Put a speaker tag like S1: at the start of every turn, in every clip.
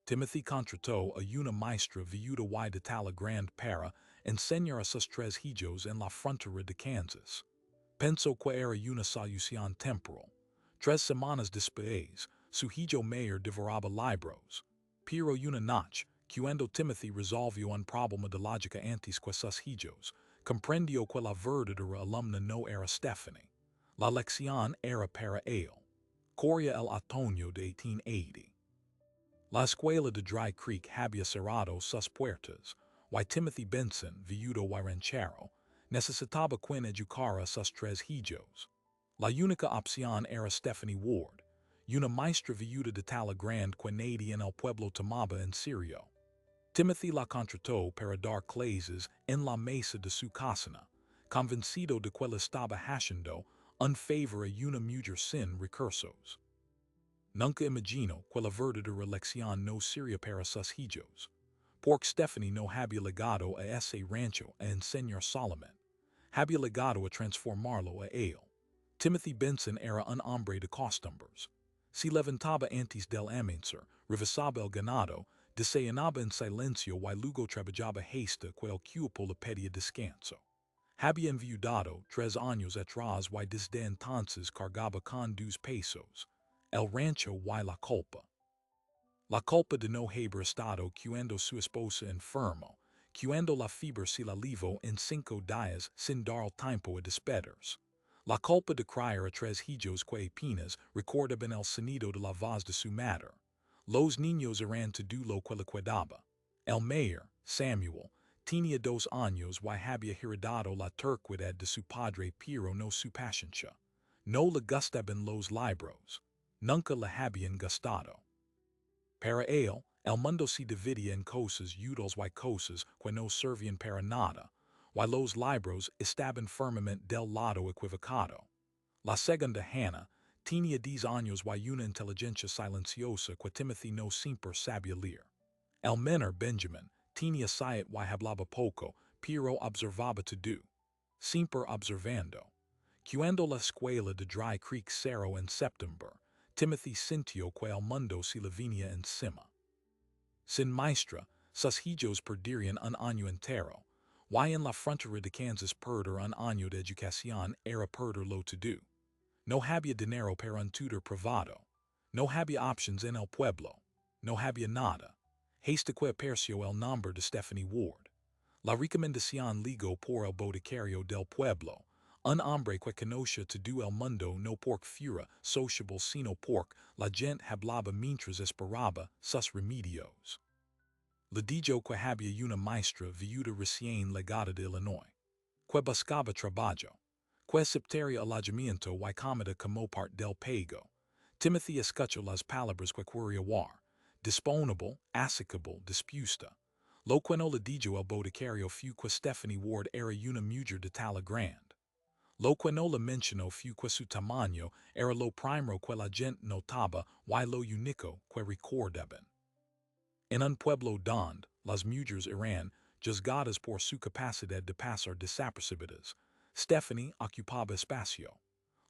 S1: Timothy contrató a una maestra viuda y de talla grande para enseñar a sus tres hijos en la frontera de Kansas. Pensó que era una solución temporal. 3 semanas después, su hijo mayor devoraba libros. Pero una noche, cuando Timothy resolvió un problema de lógica antes que sus hijos, comprendió que la verdadera alumna no era Stephanie. La lección era para él. Corría el otoño de 1880. La escuela de Dry Creek había cerrado sus puertas, y Timothy Benson, viudo y ranchero, necesitaba quien educara a sus tres hijos. La única opción era Stephanie Ward, una maestra viuda de talla grande que nadie en el pueblo tomaba en serio. Timothy la contrató para dar clases en la mesa de su cocina, convencido de que le estaba haciendo un favor a una mujer sin recursos. Nunca imaginó que la verdadera lección no sería para sus hijos, porque Stephanie no había llegado a ese rancho a enseñar solamente, había llegado a transformarlo a él. Timothy Benson era un hombre de costumbres. Se levantaba antes del amanecer, revisaba el ganado, desayunaba en silencio y luego trabajaba hasta que el cuerpo le pedía descanso. Había enviudado 3 años atrás y desde entonces cargaba con 2 pesos. El rancho y la culpa. La culpa de no haber estado cuando su esposa enfermó, cuando la fiebre se la llevó en 5 días sin dar tiempo a despedirse. La culpa de criar a 3 hijos que apenas recordaban el sonido de la voz de su madre. Los niños eran todo lo que le quedaba. El mayor, Samuel, tenía 2 años y había heredado la terquedad de su padre pero no su paciencia. No le gustaban los libros. Nunca le habían gustado. Para él, el mundo se dividía en cosas útiles y cosas que no servían para nada, y los libros estaban firmemente del lado equivocado. La segunda Hannah tenía 10 años y una inteligencia silenciosa que Timothy no siempre sabía leer. El menor Benjamin tenía 7 y hablaba poco, pero observaba todo. Siempre observando. Cuando la escuela de Dry Creek cerró en septiembre, Timothy sintió que el mundo se le venía encima. Sin maestra, sus hijos perderían un año entero, y en la frontera de Kansas perder un año de educación era perderlo todo. No había dinero para un tutor privado. No había options en el pueblo. No había nada. Hasta que apareció el nombre de Stephanie Ward. La recomendación ligó por el boticario del pueblo, un hombre que conocía todo el mundo no porque fuera sociable sino porque la gente hablaba mientras esperaba sus remedios. Le dijo que había una maestra viuda recién llegada de Illinois, que buscaba trabajo, que aceptaría alojamiento y comida como parte del pago. Timothy escuchó las palabras que quería oír, disponible, asequible, dispuesta. Lo que no le dijo el boticario fue que Stephanie Ward era una mujer de talla grande. Lo que no le mencionó fue que su tamaño era lo primero que la gente notaba y lo único que recordaban. En un pueblo donde las mujeres eran juzgadas por su capacidad de pasar desapercibidas, Stephanie ocupaba espacio.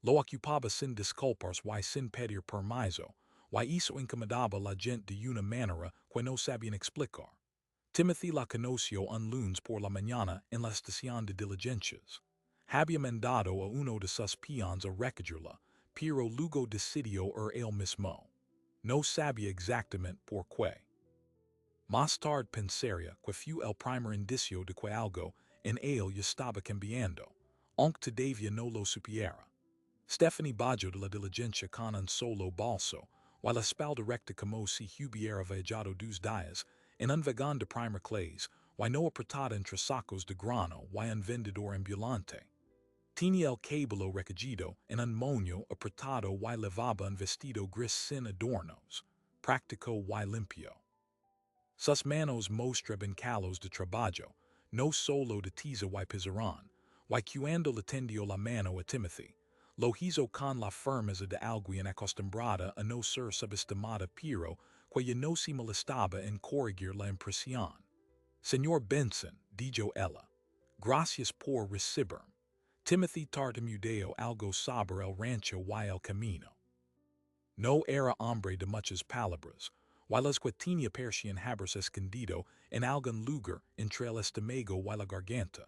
S1: Lo ocupaba sin disculparse y sin pedir permiso, y eso incomodaba a la gente de una manera que no sabían explicar. Timothy la conoció un lunes por la mañana en la estación de diligencias. Había mandado a uno de sus peones a recogerla, pero luego decidió ir él mismo. No sabía exactamente por qué. Más tarde pensaría que fue el primer indicio de que algo en él ya estaba cambiando, aunque todavía no lo supiera. Stephanie bajó de la diligencia con un solo bolso, y la espalda recta como si hubiera viajado 2 días en un vagón de primer clase, y no apretada entre sacos de grano y un vendedor ambulante. Tenía el cabello recogido en un moño apretado y llevaba un vestido gris sin adornos, práctico y limpio. Sus manos mostraban calos de trabajo, no solo de tiza y pizarrón, y cuando le tendió la mano a Timothy, lo hizo con la firmeza de alguien acostumbrada a no ser subestimada pero que ya no se molestaba en corregir la impresión. Señor Benson, dijo ella, gracias por recibirme. Timothy tartamudeó algo sobre el rancho y el camino. No era hombre de muchas palabras, Whiles tinia Persian habers escondido en algún lugar entre el estómago y la garganta.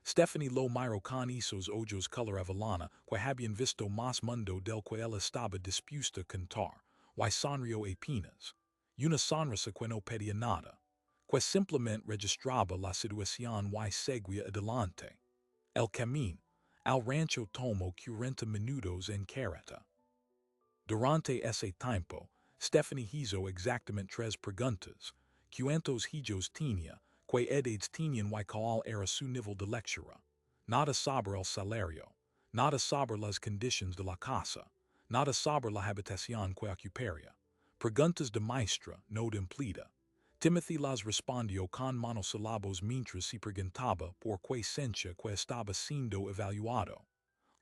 S1: Stephanie lo miro con esos ojos color avelana, que habían visto más mundo del que él estaba dispuesto a contar, y sonrió apenas. Una sonrisa que no pedía nada, que simplemente registraba la situación y seguía adelante. El camino al rancho tomó 40 minutos en carreta. Durante ese tiempo, Stephanie hizo exactamente 3 preguntas. ¿Cuántos hijos tenía? ¿Qué edades tenían y cuál era su nivel de lectura? Nada sobre el salario. Nada sobre las condiciones de la casa. Nada sobre la habitación que ocuparía. Preguntas de maestra, no de empleada. Timothy las respondió con monosílabos mientras se preguntaba por qué sencha que estaba siendo evaluado.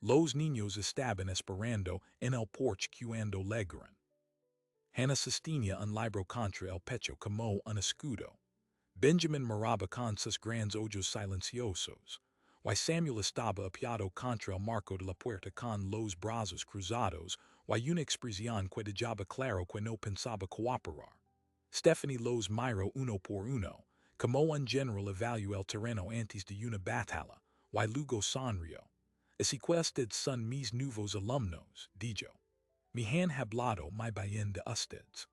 S1: Los niños estaban esperando en el porche cuando llegaron. Hannah sostenía un libro contra el pecho como un escudo. Benjamin miraba con sus grandes ojos silenciosos. Y Samuel estaba apoyado contra el marco de la puerta con los brazos cruzados, y una expresión que dejaba claro que no pensaba cooperar. Stephanie los miró uno por uno, como un general evalúa el terreno antes de una batalla, y luego sonrió. Así que ustedes son mis nuevos alumnos, dijo. Me han hablado muy bien de ustedes.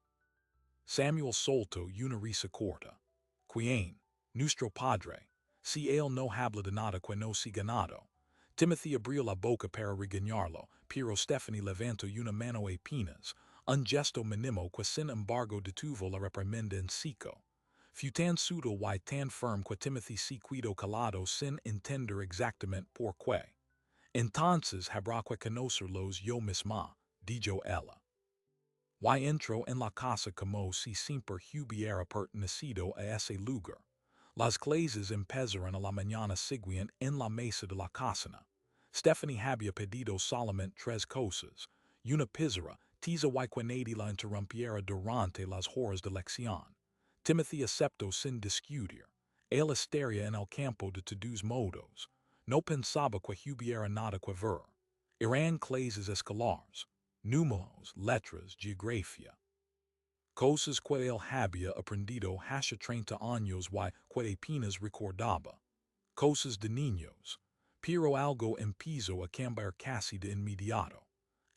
S1: Samuel soltó una risa corta. ¿Quién? Nuestro padre. Si él no habla de nada que no sea ganado. Timothy abrió la boca para regañarlo, pero Stephanie levantó una mano apenas, un gesto mínimo que sin embargo detuvo la reprimenda en seco. Fue tan sutil y tan firme que Timothy se quedó calado sin entender exactamente por qué. Entonces habrá que conocerlos yo misma, dijo ella. Y entró en la casa como si siempre hubiera pertenecido a ese lugar. Las clases empezaron a la mañana siguiente en la mesa de la cocina. Stephanie había pedido solamente 3 cosas, una pizarra, tiza y que nadie la interrumpiera durante las horas de lección. Timothy aceptó sin discutir. Él estaría en el campo de todos modos. No pensaba que hubiera nada que ver. Eran clases escolares. Números, letras, geografía. Cosas que él había aprendido hace 30 años y que apenas recordaba. Cosas de niños. Pero algo empezó a cambiar casi de inmediato.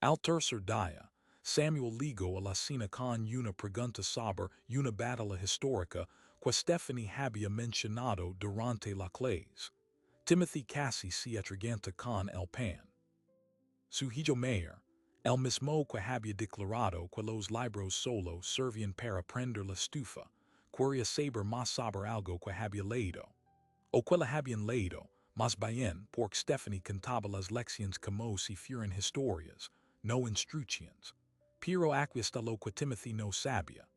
S1: Al tercer día, Samuel ligó a la cena con una pregunta sobre una batalla histórica que Stephanie había mencionado durante la clase. Timothy casi se atraganta con el pan. Su hijo mayor, el mismo que había declarado que los libros solo servían para prender la estufa, quería saber más sobre algo que había leído. O que la habían leído, más bien porque Stephanie contaba las lecciones como si fueran historias, no instrucciones. Pero aquí está lo que Timothy no sabía.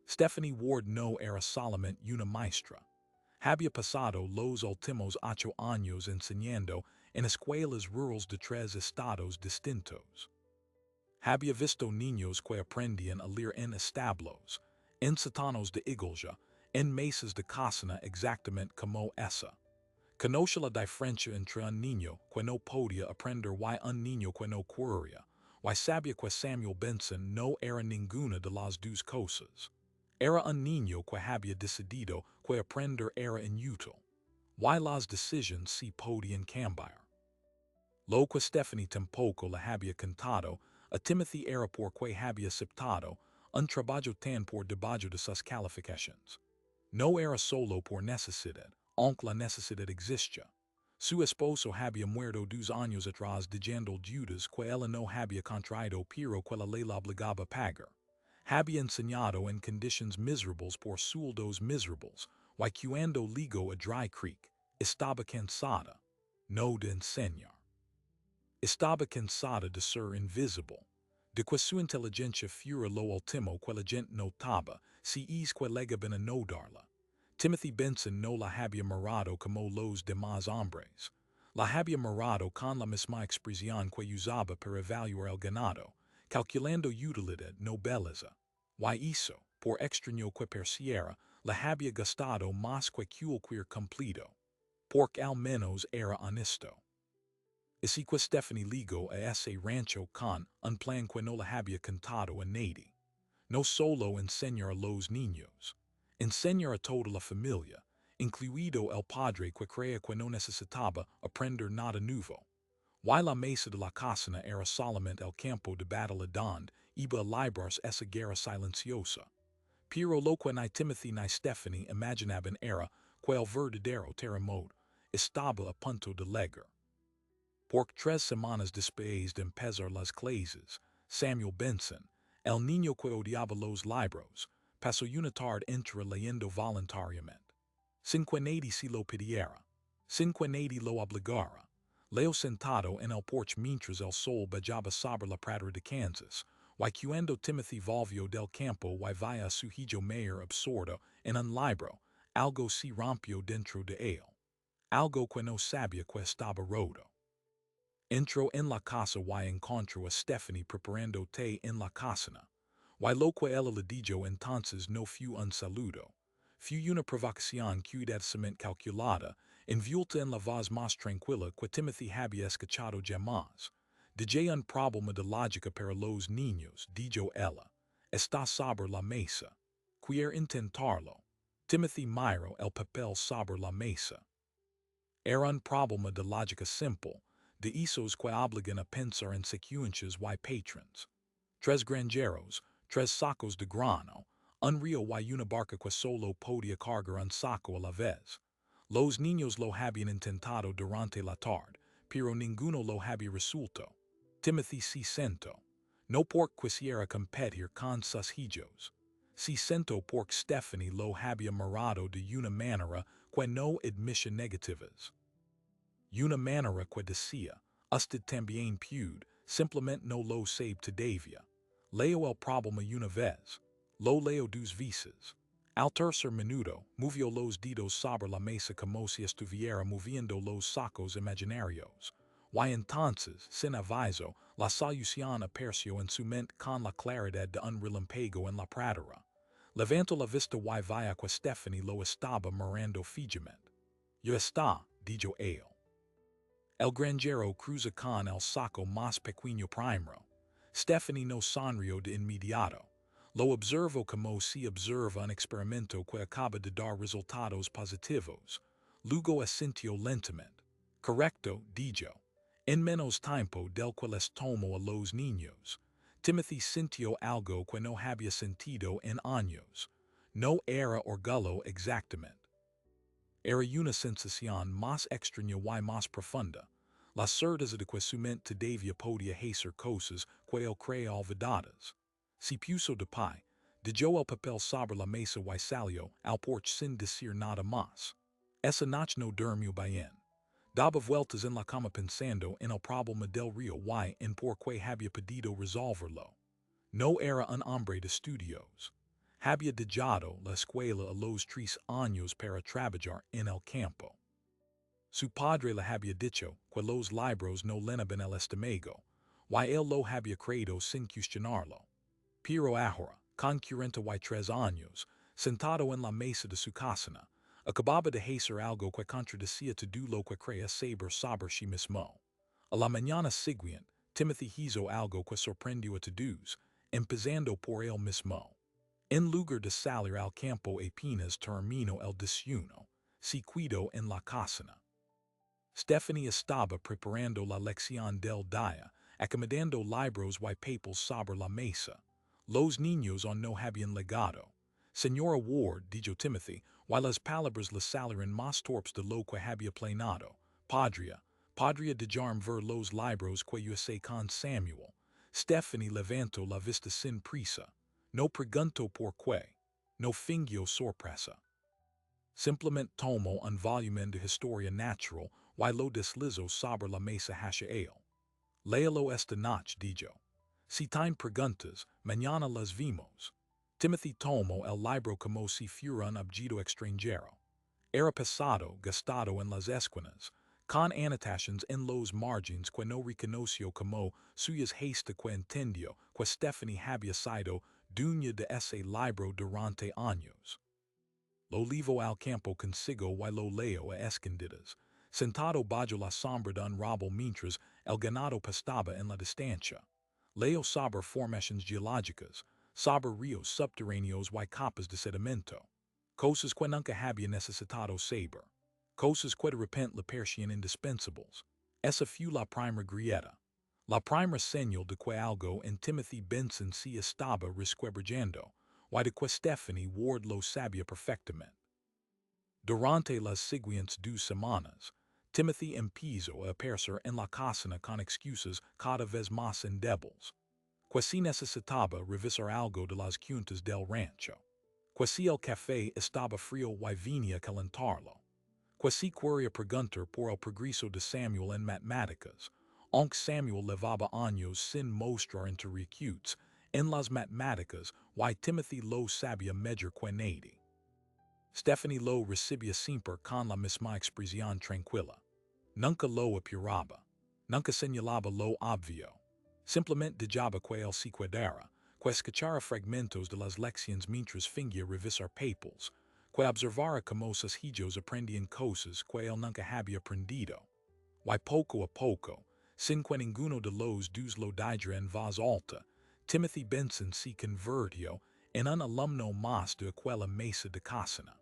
S1: Stephanie Ward no era solamente una maestra. Había pasado los últimos 8 años enseñando en escuelas rurales de 3 estados distintos. Había visto niños que aprendían a leer en establos, en sótanos de iglesia, en mesas de cocina exactamente como esa. Conoce la diferencia entre un niño que no podía aprender y un niño que no quería, y sabía que Samuel Benson no era ninguna de las dos cosas. Era un niño que había decidido que aprender era inútil. Y las decisiones se podían cambiar. Lo que Stephanie tampoco le había contado a Timothy era porque había aceptado un trabajo tan por debajo de sus calificaciones. No era solo por necesidad, aunque la necesidad existía. Su esposo había muerto 2 años atrás dejando deudas que ella no había contraído pero que la ley la obligaba a pagar. Había enseñado en conditions miserables por sueldos miserables, y cuando ligó a Dry Creek, estaba cansada, no de enseñar. Estaba cansada de ser invisible, de que su inteligencia fuera lo último que la gente notaba, si es que llegaban a notarla. Timothy Benson no la había mirado como los demás hombres. La había mirado con la misma expresión que usaba para evaluar el ganado, calculando utilidad no belleza. Y eso, por extraño que pareciera, la había gastado más que cualquier cumplido. Porque al menos era honesto. Así que Stephanie ligó a ese rancho con un plan que no le había contado a nadie. No solo enseñar a los niños. Enseñar a toda la familia, incluido el padre que crea que no necesitaba aprender nada nuevo. Y la mesa de la cocina era solamente el campo de batalla donde iba a librarse esa guerra silenciosa. Pero lo que ni Timothy ni Stephanie imaginaban era que el verdadero terremoto estaba a punto de llegar. Por 3 semanas después de empezar las clases, Samuel Benson, el niño que odiaba los libros, pasó una tarde entera leyendo voluntariamente. Sin que nadie se lo pidiera, sin que nadie lo obligara. Leo sentado en el porche mientras el sol bajaba sobre la pradera de Kansas, y cuando Timothy volvió del campo y vaya a su hijo mayor absorto en un libro, algo se rompió dentro de él. Algo que no sabía que estaba roto. Entró en la casa y encontró a Stephanie preparando té en la cocina. Y lo que ella le dijo entonces no fue un saludo. Fue una provocación cuidadosamente calculada, envuelta en la voz más tranquila que Timothy había escuchado jamás. Dije un problema de lógica para los niños, dijo ella. Está sobre la mesa. Quiere intentarlo. Timothy miró el papel sobre la mesa. Era un problema de lógica simple, de esos que obligan a pensar en secuencias y patrones. 3 granjeros, 3 sacos de grano, un río y una barca que solo podía cargar un saco a la vez. Los niños lo habían intentado durante la tarde, pero ninguno lo había resuelto. Timothy se sentó. No porque quisiera competir con sus hijos. Se sentó porque Stephanie lo había mirado de una manera que no admite negativas. Una manera que decía, usted también puede, simplemente no lo sabe todavía. Leo el problema una vez. Lo leo 2 veces. Al tercer minuto, movió los dedos sobre la mesa como si estuviera moviendo los sacos imaginarios. Y entonces, sin aviso, la solución apareció en su mente con la claridad de un relámpago en la pradera. Levantó la vista y vaya que Stephanie lo estaba mirando fijamente. Ya está, dijo él. El granjero cruza con el saco más pequeño primero. Stephanie no sonrió de inmediato. Lo observó como si observa un experimento que acaba de dar resultados positivos. Luego asintió lentamente. Correcto, dijo. En menos tiempo del que les tomó a los niños. Timothy sintió algo que no había sentido en años. No era orgullo exactamente. Era una sensación más extraña y más profunda. La certeza de que su mente todavía podía hacer cosas que él creía olvidadas. Se puso de pie, dejó el papel sobre la mesa y salió al porche sin decir nada más. Esa noche no durmió bien. Daba vueltas en la cama pensando en el problema del río y en por qué había podido resolverlo. No era un hombre de estudios. Había dejado la escuela a los 3 años para trabajar en el campo. Su padre le había dicho que los libros no llenaban el estómago, y él lo había creído sin cuestionarlo. Pero ahora, con 43 años, sentado en la mesa de su cocina, acababa de hacer algo que contradecía todo lo que creía saber sobre sí mismo. A la mañana siguiente, Timothy hizo algo que sorprendió a todos, empezando por él mismo. En lugar de salir al campo apenas terminó el desayuno, se quedó en la cocina. Stephanie estaba preparando la lección del día, acomodando libros y papeles sobre la mesa. Los niños aún no habían llegado. Señora Ward, dijo Timothy, y las palabras le salieron más torpes de lo que había planeado. Podría dejarme ver los libros que yo sé con Samuel. Stephanie levantó la vista sin prisa. No preguntó por qué. No fingió sorpresa. Simplemente tomó un volumen de historia natural y lo deslizó sobre la mesa hacia él. Léalo esta noche, dijo. Si tiene preguntas, mañana las vimos. Timothy tomó el libro como si fuera un objeto extranjero. Era pesado, gastado en las esquinas, con anotaciones en los márgenes que no reconoció como suyas hasta que entendió que Stephanie había sido dueña de ese libro durante años. Lo llevó al campo consigo y lo leyó a escondidas, sentado bajo la sombra de un roble mientras el ganado pastaba en la distancia. Leyó sobre formaciones geológicas, Saber rios subterráneos y capas de sedimento. Cosas que nunca había necesitado saber. Cosas que de repente le parecían indispensables. Esa fue la primera grieta. La primera señal de que algo en Timothy Benson se estaba resquebrajando, y de que Stephanie Ward lo sabía perfectamente. Durante las siguientes 2 semanas, Timothy empezó a aparecer en la cocina con excusas cada vez más endebles. Que si necesitaba revisar algo de las cuentas del rancho. Que si el café estaba frío y venía a calentarlo. Que si quería preguntar por el progreso de Samuel en matemáticas, aunque Samuel llevaba años sin mostrar interacutes en las matemáticas y Timothy lo sabía mejor que nadie. Stephanie lo recibía siempre con la misma expresión tranquila. Nunca lo apuraba. Nunca señalaba lo obvio. Simplemente dejaba que él se quedara, que escuchara fragmentos de las lecciones mientras fingía revisar papers, que observara cómo sus hijos aprendían cosas que él nunca había aprendido. Y poco a poco, sin que ninguno de los dos lo dijera en voz alta, Timothy Benson se convirtió en un alumno más de aquella mesa de cocina.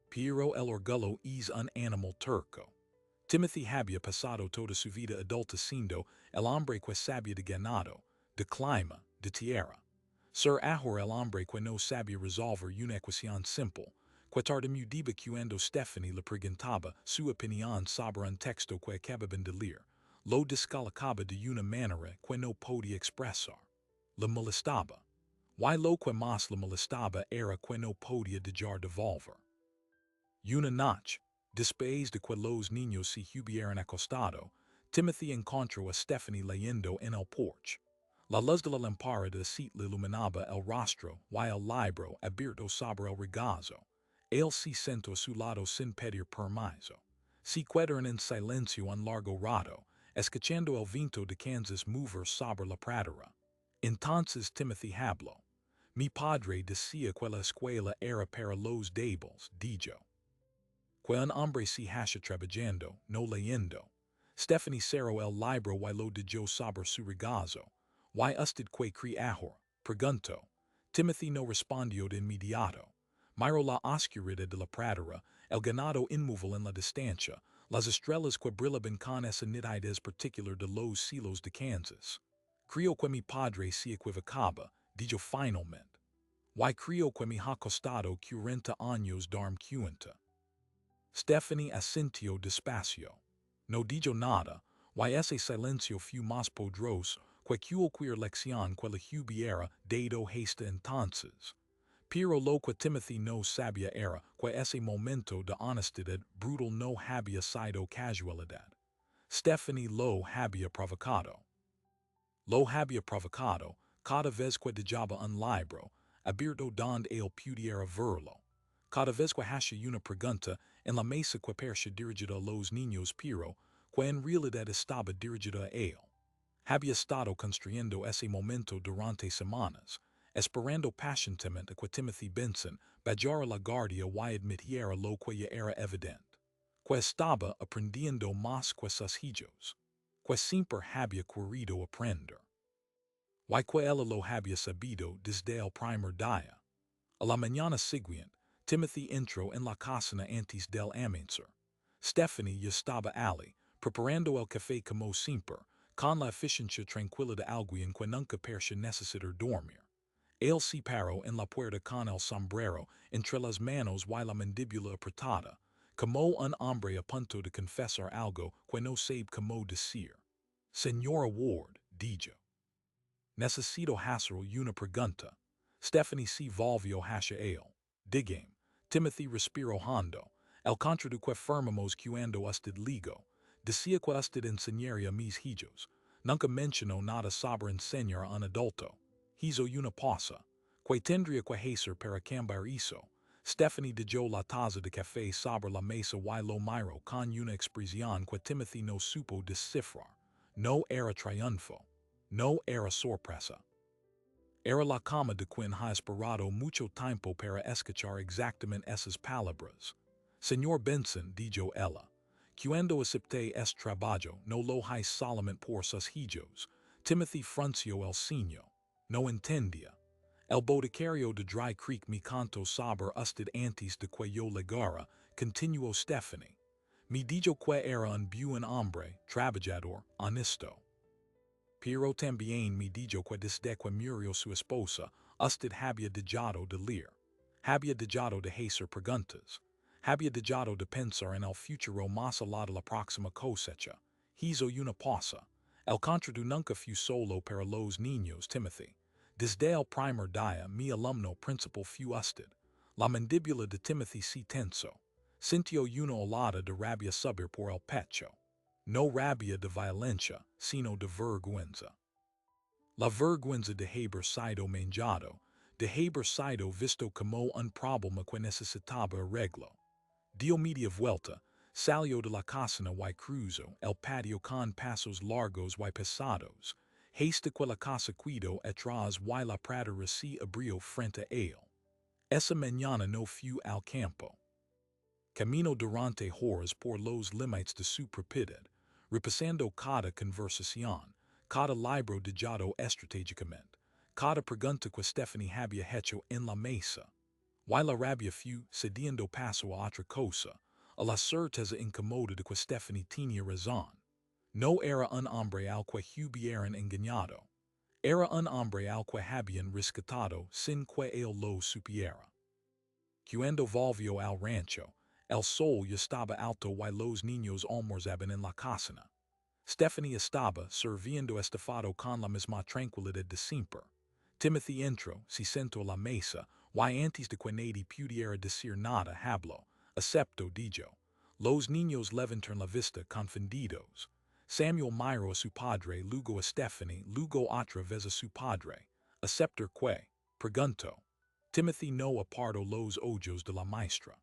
S1: Pero el orgullo es un animal turco. Timothy había pasado toda su vida adulta siendo el hombre que sabía de ganado, de clima, de tierra. Ser ahora el hombre que no sabía resolver una ecuación simple, que tartamudeaba cuando Stephanie le preguntaba su opinión sobre un texto que acababan de leer, lo descolocaba de una manera que no podía expresar. Le molestaba. Y lo que más le molestaba era que no podía dejar de volver. Una noche, después de que los niños se hubieran acostado, Timothy encontró a Stephanie leyendo en el porche. La luz de la lámpara de aceite le iluminaba el rostro y el libro abierto sobre el regazo. Él se sentó a su lado sin pedir permiso. Se quedaron en silencio un largo rato, escuchando el viento de Kansas mover sobre la pradera. Entonces Timothy habló. Mi padre decía que la escuela era para los débiles, dijo. Que un hombre se halla trabajando, no leyendo. Stephanie cerró el libro y lo dejó sobre su regazo. ¿Y usted que cree ahora? Preguntó. Timothy no respondió de inmediato. Miró la oscuridad de la pradera, el ganado inmóvil en la distancia, las estrellas que brillaban con esa nitidez particular de los cielos de Kansas. Creo que mi padre se equivocaba, dijo finalmente. Y creo que me ha costado 40 años darme cuenta. Stephanie asintió despacio. No dijo nada, y ese silencio fue más poderoso que cualquier lección que le hubiera dado hasta entonces. Pero lo que Timothy no sabía era que ese momento de honestidad brutal no había sido casualidad. Stephanie lo había provocado. Lo había provocado cada vez que dejaba un libro abierto donde él pudiera verlo. Cada vez que hacía una pregunta en la mesa que parecía dirigida a los niños pero que en realidad estaba dirigida a él. Había estado construyendo ese momento durante semanas, esperando pacientemente que Timothy Benson bajara la guardia y admitiera lo que ya era evidente. Que estaba aprendiendo más que sus hijos. Que siempre había querido aprender. Y que él lo había sabido desde el primer día. A la mañana siguiente, Timothy entró en la cocina antes del amanecer. Stephanie ya estaba allí, preparando el café como siempre, con la eficiencia tranquila de alguien que nunca parecía necesitar dormir. Él se paró en la puerta con el sombrero entre las manos y la mandíbula apretada, como un hombre a punto de confesar algo que no sabe cómo decir. Señora Ward, dijo. Necesito hacer una pregunta. Stephanie se volvió hacia él. Dígame. Timothy respiró hondo. El contrato que firmamos cuando usted ligó. Decía que usted enseñaría a mis hijos. Nunca mencionó nada sobre enseñar a un adulto. Hizo una pausa. Que tendría que hacer para cambiar eso. Stephanie dejó la taza de café sobre la mesa y lo miró con una expresión que Timothy no supo descifrar. No era triunfo. No era sorpresa. Era la cama de quien ha esperado mucho tiempo para escuchar exactamente esas palabras. Señor Benson, dijo ella, cuando acepté este trabajo no lo hice solamente por sus hijos. Timothy frunció el ceño. No entendía. El boticario de Dry Creek mi canto saber usted antes de que yo legara, continuó Stephanie. Mi dijo que era un buen hombre, trabajador, honesto. Pero también me dijo que desde que murió su esposa, usted había dejado de leer. Había dejado de hacer preguntas. Había dejado de pensar en el futuro más allá de la próxima cosecha. Hizo una pausa. El contrató nunca fue solo para los niños, Timothy. Desde el primer día mi alumno principal fue usted. La mandíbula de Timothy se tensó. Sintió una olada de rabia subir por el pecho. No rabia de violencia, sino de vergüenza. La vergüenza de haber sido manchado, de haber sido visto como un problema que necesitaba arreglo. Dio media vuelta, salió de la cocina y cruzó el patio con pasos largos y pesados. Hasta que la casa quedó atrás y la pradera se abrió frente a él. Esa mañana no fue al campo. Camino durante horas por los límites de su propiedad, repasando cada conversación, cada libro dejado estratégicamente, cada pregunta que Stephanie había hecho en la mesa. Y la rabia fue cediendo paso a otra cosa, a la certeza incómoda de que Stephanie tenía razón. No era un hombre al que hubieran engañado. Era un hombre al que habían rescatado sin que él lo supiera. Cuando volvió al rancho, el sol ya estaba alto y los niños almorzaban en la cocina. Stephanie estaba sirviendo estofado con la misma tranquilidad de siempre. Timothy entró, se sentó a la mesa, y antes de que nadie pudiera decir nada habló, excepto dijo. Los niños levantaron la vista confundidos. Samuel miró a su padre, luego a Stephanie, luego otra vez a su padre. Excepto que, preguntó. Timothy no apartó los ojos de la maestra.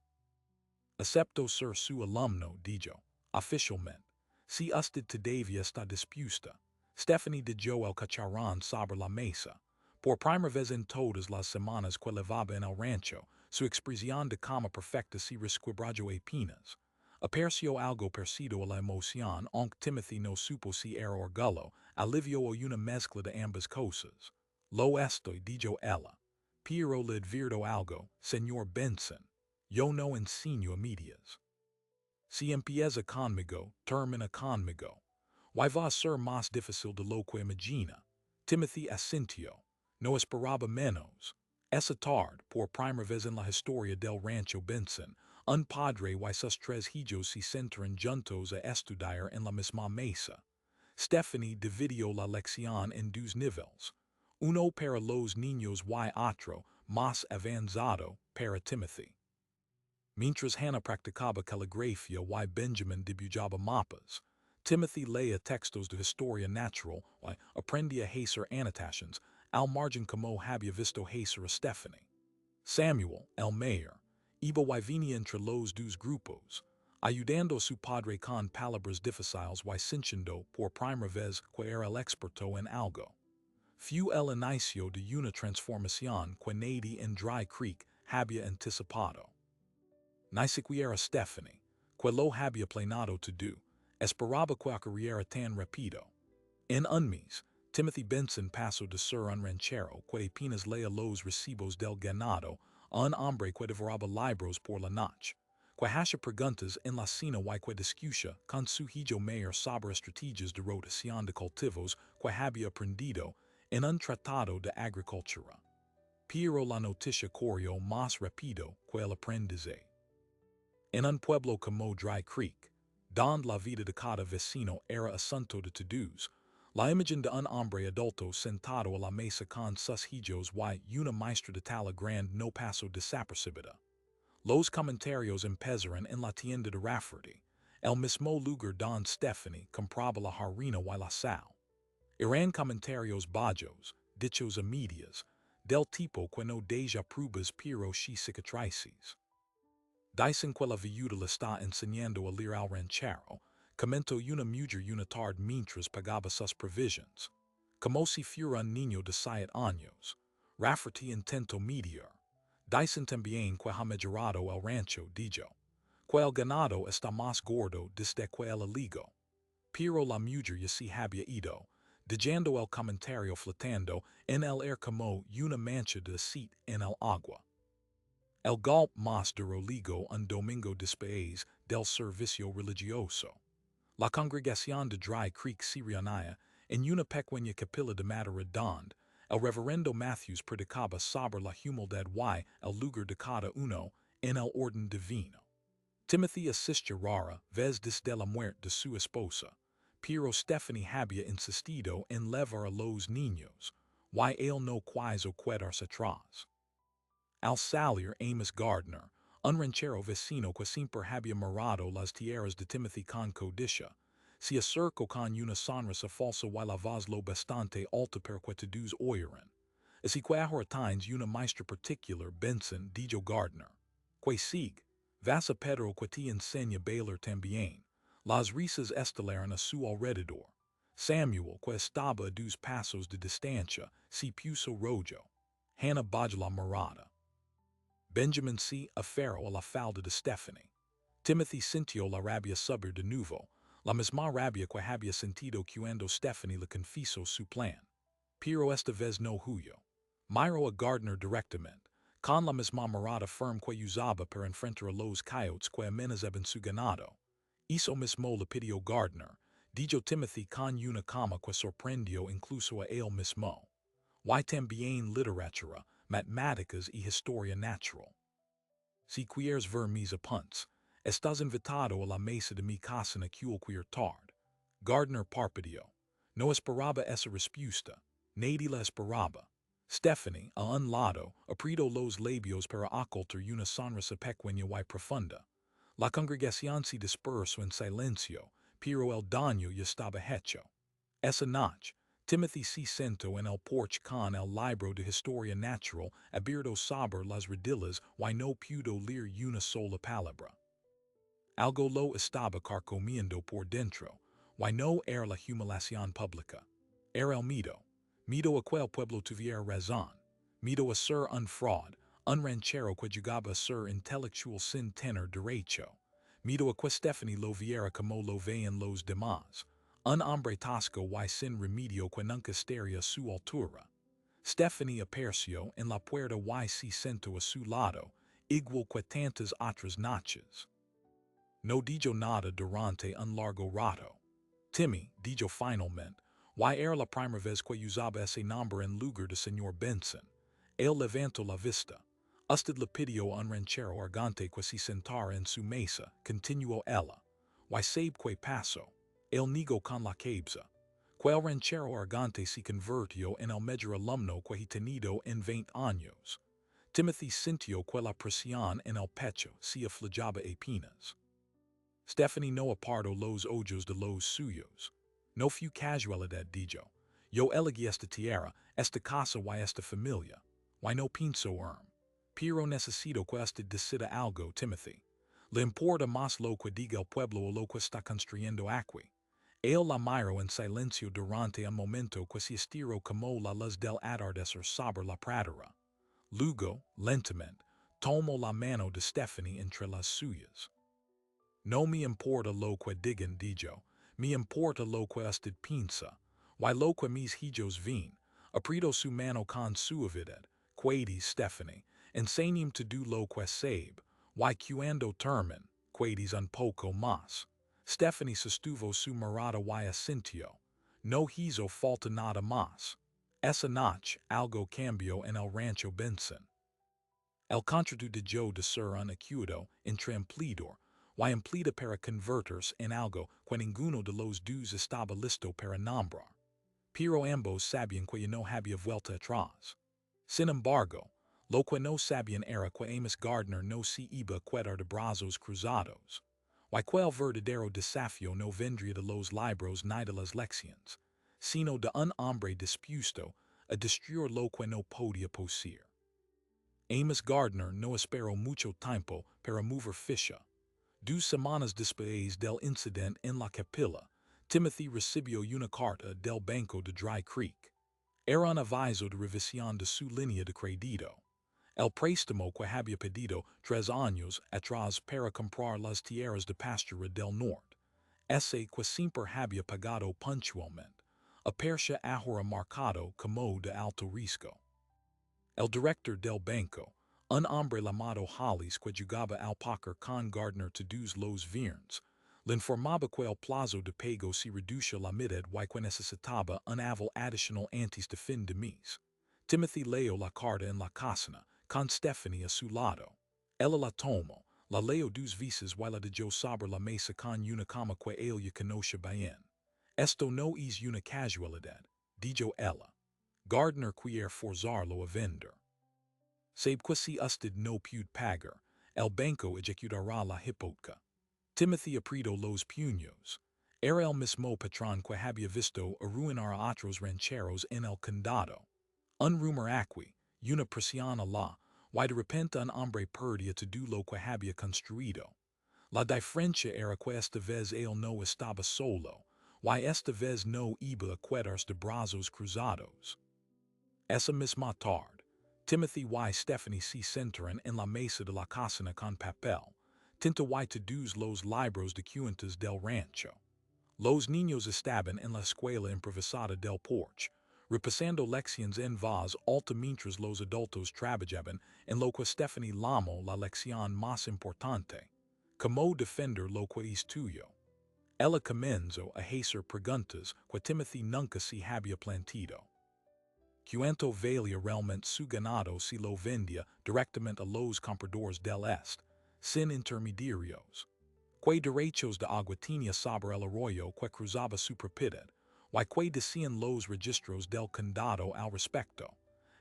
S1: Acepto ser su alumno, dijo, oficialmente. Si usted todavía está dispuesta. Stephanie dejó el cucharón sobre la mesa. Por primera vez en todas las semanas que llevaba en el rancho, su expresión de calma perfecta se resquebrajó apenas. Apareció algo parecido a la emoción, aunque Timothy no supo si era orgullo, alivio o una mezcla de ambas cosas. Lo estoy, dijo ella. Pero le advirto algo, señor Benson. Yo no enseño a medias. Si empieza conmigo, termina conmigo. Y va a ser más difícil de lo que imagina. Timothy asintió. No esperaba menos. Esa tarde, por primera vez en la historia del rancho Benson, un padre y sus tres hijos se sentaron juntos a estudiar en la misma mesa. Stephanie dividió la lección en dos niveles. Uno para los niños y otro, más avanzado, para Timothy. Mientras Hannah practicaba caligrafía y Benjamin dibujaba mapas, Timothy leía textos de historia natural y aprendía a hacer anotaciones, al margen como había visto hacer a Stephanie. Samuel, el mayor, iba y venía entre los dos grupos, ayudando a su padre con palabras difíciles y sintiendo por primera vez que era el experto en algo. Fue el inicio de una transformación que nadie en Dry Creek había anticipado. Ni siquiera Stephanie, que lo había planeado todo, esperaba que ocurriera tan rápido. En un mes, Timothy Benson pasó de ser un ranchero que apenas leía los recibos del ganado a un hombre que devoraba libros por la noche, que hacía preguntas en la cena y que discutía con su hijo mayor sobre estrategias de rotación de cultivos que había aprendido en un tratado de agricultura. Pero la noticia corrió más rápido que el aprendizaje. En un pueblo como Dry Creek, donde la vida de cada vecino era asunto de todos, la imagen de un hombre adulto sentado a la mesa con sus hijos y una maestra de talla grande no pasó desapercibida. Los comentarios empezaron en la tienda de Rafferty, el mismo lugar donde Stephanie compraba la harina y la sal. Eran comentarios bajos, dichos a medias, del tipo que no deja pruebas pero sí cicatrices. Dicen que la viuda le está enseñando a leer al ranchero, comentó una mujer una tarde mientras pagaba sus provisions. Como si fuera un niño de 7 años. Rafferty intentó mediar. Dicen también que ha mejorado el rancho, dijo. Que el ganado está más gordo desde que el aligo. Pero la mujer ya se había ido. dejando el comentario flotando en el air como una mancha de aceite en el agua. El golpe más duro ligo un domingo después del servicio religioso. La congregación de Dry Creek se reunía en una pequeña capilla de madera redonda. El reverendo Matthews predicaba sobre la humildad y el lugar de cada uno en el orden divino. Timothy asistía rara vez desde la muerte de su esposa, pero Stephanie había insistido en levar a los niños, y él no quiso quedarse atrás. Al salir Amos Gardner, un ranchero vecino que siempre había morado las tierras de Timothy con codicia, se acercó con una sonrisa falsa y la voz lo bastante alta para que todos oyeran. Así que ahora tienes una maestra particular, Benson, dijo Gardner. Que sigue, vas a Pedro que te enseña bailar también. Las risas estelaron a su alrededor. Samuel, que estaba a 2 pasos de distancia, se puso rojo. Hannah bajó la morada. Benjamin se aferró a la falda de Stephanie. Timothy sintió la rabia subir de nuevo, la misma rabia que había sentido cuando Stephanie le confesó su plan. Pero esta vez no huyó. Miró a Gardner directamente, con la misma mirada firme que usaba para enfrentar a los coyotes que amenazaban su ganado. Eso mismo le pidió Gardner, dijo Timothy con una calma que sorprendió incluso a él mismo. Y también literatura, matemáticas y historia natural. Si quieres ver mis apuntes, estás invitado a la mesa de mi casa en cualquier tarde. Gardner parpadeó. No esperaba esa respuesta. Nadie la esperaba. Stephanie, a un lado, apretó los labios para ocultar una sonrisa pequeña y profunda. La congregación se dispersó en silencio, pero el daño ya estaba hecho. Esa noche, Timothy se sentó en el porche con el libro de historia natural abierto sobre las redilas y no pudo leer una sola palabra. Algo lo estaba carcomiendo por dentro, y no era la humiliación pública. Era el miedo. Miedo a que el pueblo tuviera razón. Miedo a ser un fraud, un ranchero que llegaba a ser intelectual sin tener derecho. Miedo a que Stephanie lo viera como lo veían los demás. Un hombre tosco y sin remedio que nunca estaría a su altura. Stephanie apareció en la puerta y se sentó a su lado, igual que tantas otras noches. No dijo nada durante un largo rato. Timmy, dijo finalmente, y era la primera vez que usaba ese nombre en lugar de señor Benson. Él levantó la vista. Usted le pidió a un ranchero argante que se sentara en su mesa, continuó ella. Y sabe que pasó. Él negó con la cabeza. Que el ranchero argante se convirtió en el mejor alumno que he tenido en 20 años. Timothy sintió que la presión en el pecho se afligaba apenas. Stephanie no apartó los ojos de los suyos. No fue casualidad, dijo. Yo elegí esta tierra, esta casa y esta familia. Y no pienso pero necesito que usted decida algo, Timothy. Le importa más lo que diga el pueblo o lo que está construyendo aquí. Él la miró en silencio durante un momento que se estiró como la luz del atardecer sobre la pradera. Luego, lentamente, tomó la mano de Stephanie entre las suyas. No me importa lo que digan, dijo. Me importa lo que usted piensa. Y lo que mis hijos ven. Apretó su mano con suavidad. Quaidis, Stephanie. Enséñame to do lo que sabe. Y cuando termine, quaidis un poco más. Stephanie sostuvo su mirada y asintió. No hizo falta nada más. Esa noche, algo cambió en el rancho Benson. El contrató dejó de ser un acudo intremplidor, y emplida para convertirse en algo que ninguno de los dos estaba listo para nombrar. Pero ambos sabían que ya no había vuelta atrás. Sin embargo, lo que no sabían era que Amos Gardner no se iba a quedar de brazos cruzados, y que el verdadero desafío no vendría de los libros ni de las lecciones, sino de un hombre dispuesto a destruir lo que no podía poseer. Amos Gardner no esperó mucho tiempo para mover ficha. 2 semanas después del incidente en la capilla, Timothy recibió una carta del banco de Dry Creek. Era un aviso de revisión de su línea de crédito. El préstamo que había pedido 3 años atrás para comprar las tierras de pastura del norte. Ese que siempre había pagado puntualmente. apercia ahora marcado como de alto risco. El director del banco, un hombre llamado Hollis que jugaba al póker con Gardner todos los viernes, le informaba que el plazo de pago se reduce la mitad y que necesitaba un aval adicional antes de fin de mes. Timothy leyó la carta en la cocina, con Stephanie a su lado. Ella la tomó, la leyó dos veces y la dejó sobre la mesa con una cama que ella conoce bien. Esto no es una casualidad, dijo ella. Gardner quiere forzarlo a vender. Sabe que si usted no puede pagar, el banco ejecutará la hipoteca. Timothy apretó los puños. Era el mismo patrón que había visto arruinar a otros rancheros en el condado. Un rumor aquí, una presión a la, y de repente un hombre perdía todo lo que había construido. La diferencia era que esta vez él no estaba solo, y esta vez no iba a quedarse de brazos cruzados. Esa misma tarde, Timothy y Stephanie se sentaron en la mesa de la cocina con papel, tinta y todos los libros de cuentas del rancho. Los niños estaban en la escuela improvisada del porche, repasando lecciones en voz alta mientras los adultos trabajaban en lo que Stephanie llamó la lección más importante, cómo defender lo que es tuyo. Ella comenzó a hacer preguntas que Timothy nunca se había planteado. Cuánto valía realmente su ganado si lo vendía directamente a los compradores del este, sin intermediarios. ¿Qué derechos de agua tenía sobre el arroyo que cruzaba su propiedad? ¿Y qué decían los registros del condado al respecto?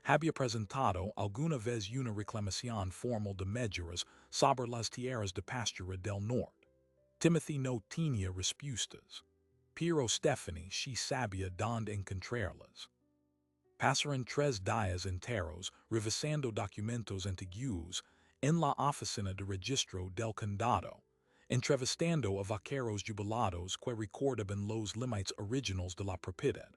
S1: ¿Había presentado alguna vez una reclamación formal de medidas sobre las tierras de pastura del norte? Timothy no tenía respuestas. Pero Stephanie sí sabía dónde encontrarlas. Pasaron 3 días enteros revisando documentos antiguos en la oficina de registro del condado, entrevistando a vaqueros jubilados que recordaban los límites originales de la propiedad,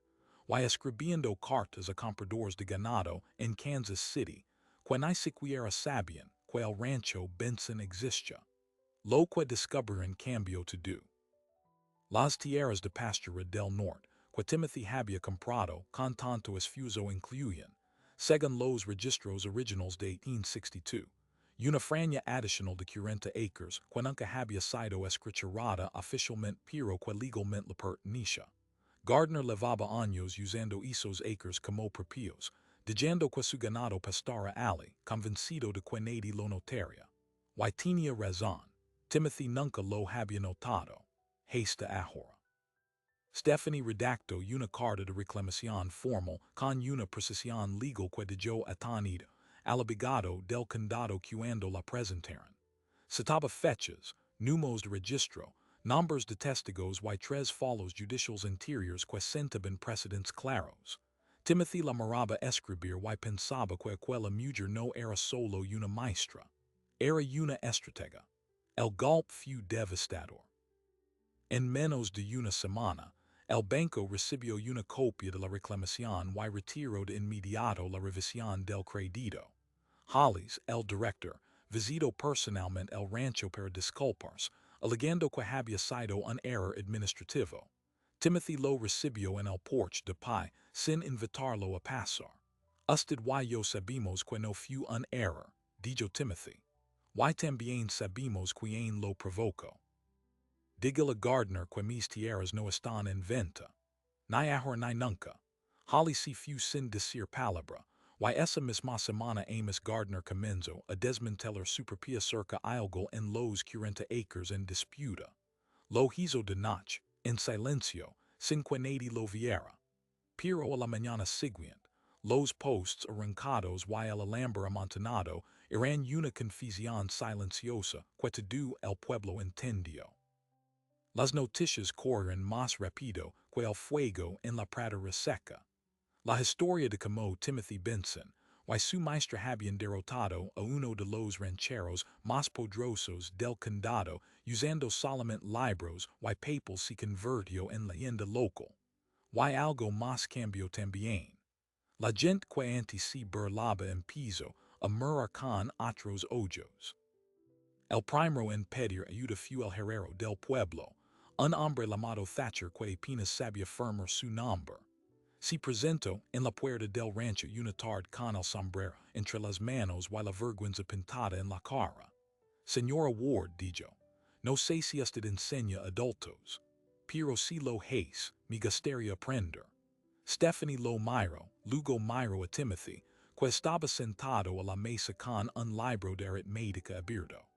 S1: y escribiendo cartas a compradores de ganado en Kansas City, que ni siquiera sabían que el rancho Benson existía. Lo que descubrieron cambió todo. Las tierras de pastura del norte, que Timothy había comprado con tanto esfuerzo incluyen, según los registros originales de 1862, una franja adicional de 40 acres que nunca había sido escriturada oficialmente pero que legalmente le pertenecía. Gardner levaba años usando esos acres como propios, diciendo que su ganado pastara allí, convencido de que nadie lo notaría. Y tenía razón. Timothy nunca lo había notado. Hasta ahora. Stephanie redactó una carta de reclamación formal con una precisión legal que dejó atenido al abogado del condado cuando la presentaron. Citaba fechas, números de registro, nombres de testigos y 3 follows judiciales anteriores que sentaban precedentes claros. Timothy la miraba escribir y pensaba que aquella mujer no era solo una maestra, era una estratega. El golpe fue devastador. En menos de una semana, el banco recibió una copia de la reclamación y retiró de inmediato la revisión del crédito. Hollis, el director, visitó personalmente el rancho para disculparse, alegando que había sido un error administrativo. Timothy lo recibió en el porche de pie sin invitarlo a pasar. Usted y yo sabemos que no fue un error, dijo Timothy. Y también sabemos quién lo provocó. Dígale a Gardner que mis tierras no están en venta. Ni ahora ni nunca. Hollis se fue sin decir palabra, y esa misma semana Amos Gardner comenzó a desmantelar su propia cerca algo en los 40 acres en disputa. Lo hizo de noche, en silencio, sin que nadie lo viera. Pero a la mañana siguiente, los posts arrancados y el alambre amontonado eran una confusión silenciosa que todo el pueblo entendió. Las noticias corren más rápido que el fuego en la pradera seca. La historia de cómo Timothy Benson y su maestra habían derrotado a uno de los rancheros más poderosos del condado usando solamente libros y papel se convirtió en leyenda local. Y algo más cambió también. La gente que antes se burlaba empezó a mirar con otros ojos. El primero en pedir ayuda fue el herrero del pueblo, un hombre llamado Thatcher que apenas sabía firmar su nombre. Si presento en la puerta del rancho una tarde con el sombrero entre las manos y la vergüenza pintada en la cara. Señora Ward, dijo, no sé si usted enseña adultos, pero si lo hace, me gustaría aprender. Stephanie lo miró, luego miró a Timothy, que estaba sentado a la mesa con un libro de aritmética abierto.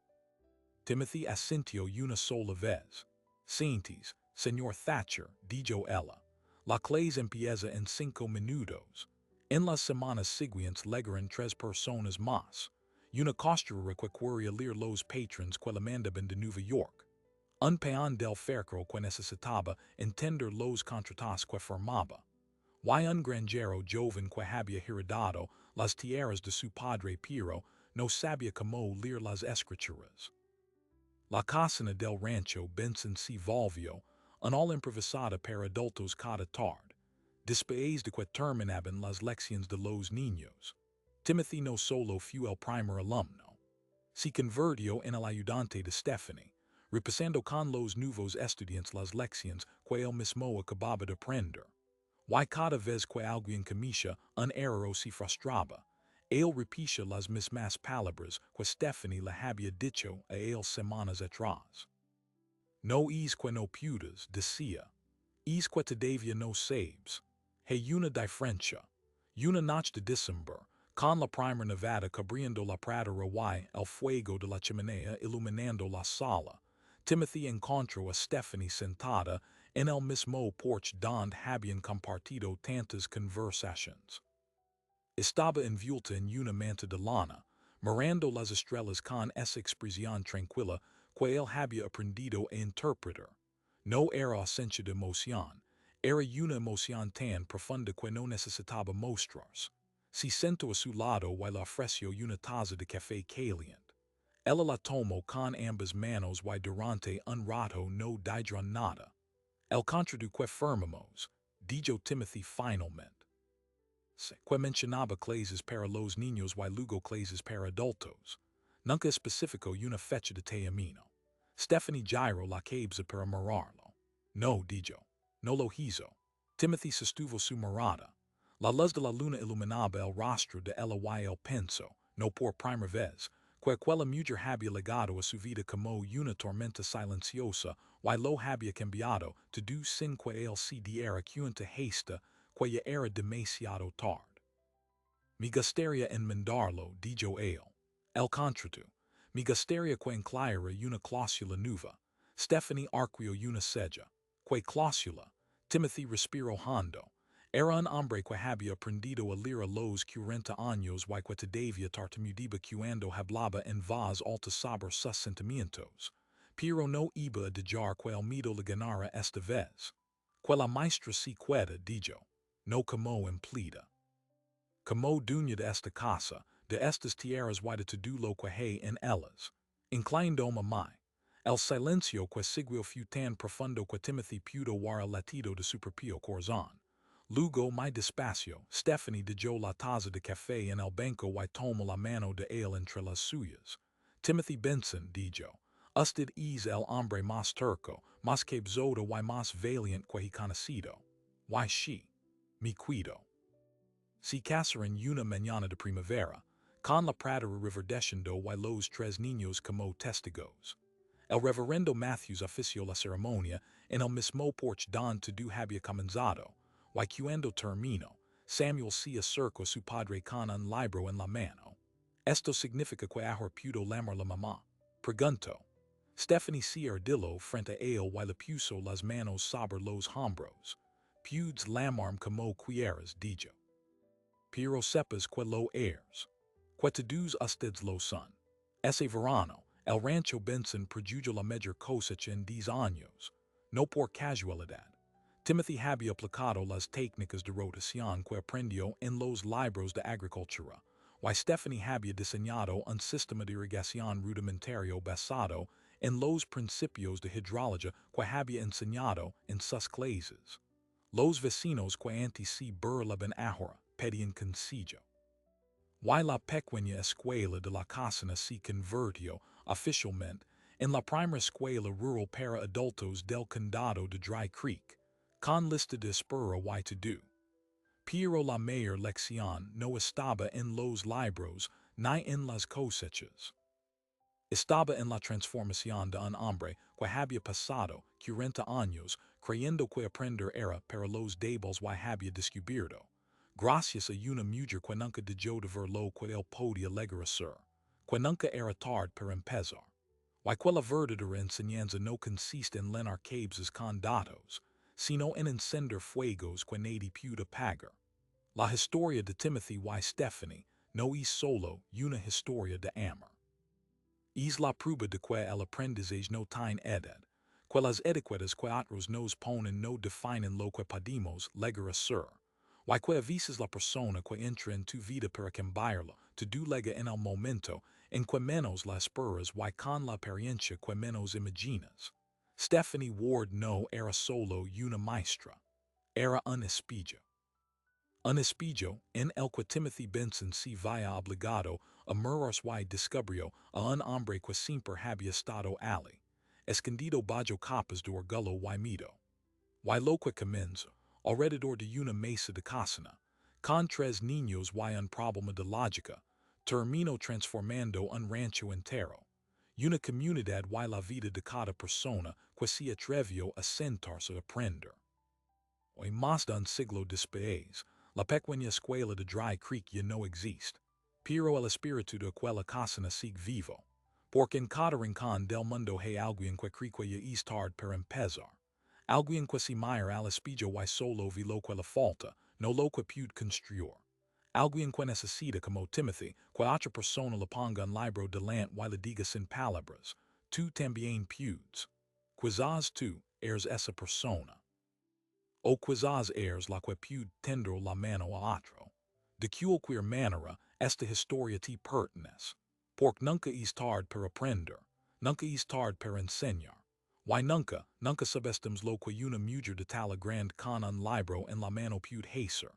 S1: Timothy asintió una sola vez. Sientes, señor Thatcher, dijo ella. La clase empieza en 5 minutos. En las semanas siguientes llegarán 3 personas más. Una costura que quería leer los patrons que la mandaban de Nueva York. Un peón del ferro que necesitaba entender los contratos que firmaba. Y un granjero joven que había heredado las tierras de su padre pero no sabía cómo leer las escrituras. La cocina del rancho Benson se volvió un all improvisada para adultos cada tarde, después de que terminaban las lecciones de los niños. Timothy no solo fue el primer alumno, se convirtió en el ayudante de Stephanie, repasando con los nuevos estudiantes las lecciones que él mismo acababa de aprender. Y cada vez que alguien comisa un error o se frustraba, él repetía las mismas palabras que Stephanie le había dicho a él semanas atrás. No es que no puedas, decía. Es que todavía no sabes. Hay una diferencia. Una noche de diciembre, con la primera nevada cubriendo la pradera y el fuego de la chimenea iluminando la sala, Timothy encontró a Stephanie sentada en el mismo porche donde habían compartido tantas conversaciones. Estaba envuelta en una manta de lana, mirando las estrellas con esa expresión tranquila que él había aprendido a interpretar. No era ausencia de emoción, era una emoción tan profunda que no necesitaba mostrarse. Se sentó a su lado y le ofreció una taza de café caliente. Ella la tomó con ambas manos y durante un rato no dijo nada. El contrató que firmamos, dijo Timothy finalmente. Que mencionaba clases para los niños y luego clases para adultos. Nunca especificó una fecha de termino. Stephanie giró la cabeza para mirarlo. No, dijo. No lo hizo. Timothy sostuvo su mirada. La luz de la luna iluminaba el rostro de ella y él pensó, no por primera vez, que aquella mujer había legado a su vida como una tormenta silenciosa y lo había cambiado todo sin que él se diera cuenta hasta que ya era demasiado tarde. Me gustaría enmendarlo, dijo él. El contrato. Me gustaría que incluyera una cláusula nueva. Stephanie arqueó una ceja. Que cláusula? Timothy respiró hondo. Era un hombre que había aprendido a leer a los 40 años y que todavía tartamudeaba cuando hablaba en voz alta sobre sus sentimientos. Pero no iba a dejar que el miedo le ganara esta vez. Que la maestra se queda, dijo. No como implida. Como dueña de esta casa, de estas tierras y de todo lo que hay en ellas. Inclinándome a mí. El silencio que siguió fue tan profundo que Timothy pudo oír el latido de su propio corazón. Luego, muy despacio, Stephanie dejó la taza de café en el banco y tomó la mano de él entre las suyas. Timothy Benson, dijo, usted es el hombre más terco, más cabzodo y más valiente que he conocido. Y sí, me cuido. Se casaron una mañana de primavera, con la pradera reverdeciendo y los 3 niños como testigos. El reverendo Matthews ofició la ceremonia en el mismo porche donde todo había comenzado, y cuando terminó, Samuel se acercó a su padre con un libro en la mano. Esto significa que ahora pudo llamar la mamá, preguntó. Stephanie se ardilló frente a él y le puso las manos sobre los hombros. Pudes llamarme como quieras, dijo. Pero sepas que lo eres. Que todos ustedes lo son. Ese verano, el rancho Benson produjo la mejor cosecha en 10 años. No por casualidad. Timothy había aplicado las técnicas de rotación que aprendió en los libros de agricultura, y Stephanie había diseñado un sistema de irrigación rudimentario basado en los principios de hidrología que había enseñado en sus clases. Los vecinos que antes se burlaban ahora pedían consejo. Y la pequeña escuela de la cocina se convirtió, oficialmente, en la primera escuela rural para adultos del condado de Dry Creek, con lista de espera y to-do. Pero la mayor lección no estaba en los libros ni en las cosechas. Estaba en la transformación de un hombre que había pasado 40 años creyendo que aprender era para los débiles y había descubierto, gracias a una mujer que nunca dejó de ver lo que él podía llegar a ser, que nunca era tarde para empezar, y que la verdadera enseñanza no consiste en llenar cabezas con datos, sino en encender fuegos que nadie puede apagar. La historia de Timothy y Stephanie no es solo una historia de amor. Es la prueba de que el aprendizaje no tiene edad, que las etiquetas que otros nos ponen no definen lo que podemos llegar a ser, y que a veces la persona que entra en tu vida para cambiarla te llega en el momento en que menos la esperas y con la apariencia que menos imaginas. Stephanie Ward no era solo una maestra, era un espejo. Un espejo en el que Timothy Benson se vaya obligado a mirarse y descubrió a un hombre que siempre había estado allí, escondido bajo capas de orgullo y miedo. Y lo que comenzó, alrededor de una mesa de cocina, con 3 niños y un problema de lógica, terminó transformando un rancho entero, una comunidad y la vida de cada persona que se atrevió a sentarse a aprender. Hoy más de un siglo después, la pequeña escuela de Dry Creek ya no existe, pero el espíritu de aquella cocina sigue vivo, porque en cada rincón del mundo hay alguien que cree que ya es tarde para empezar, alguien que se mira al espejo y solo ve lo que le falta, no lo que puede construir, alguien que necesita como Timothy que otra persona le ponga un libro delante y le diga sin palabras, tú también puedes. Quizás tú eres esa persona. O quizás eres la que puede tender la mano a otro. De cualquier manera, esta historia te pertenece. Porque nunca es tarde para aprender, nunca es tarde para enseñar. Y nunca subestimes lo que una mujer de talla grande con un libro en la mano puede hacer.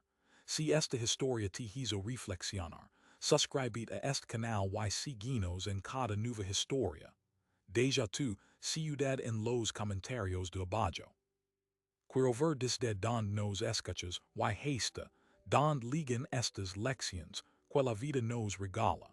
S1: Si esta historia te hizo reflexionar, suscríbete a este canal y síguenos en cada nueva historia. Deja tu ciudad en los comentarios de abajo. Quiero ver desde donde nos escuchas y hasta donde ligan estas lecciones que la vida nos regala.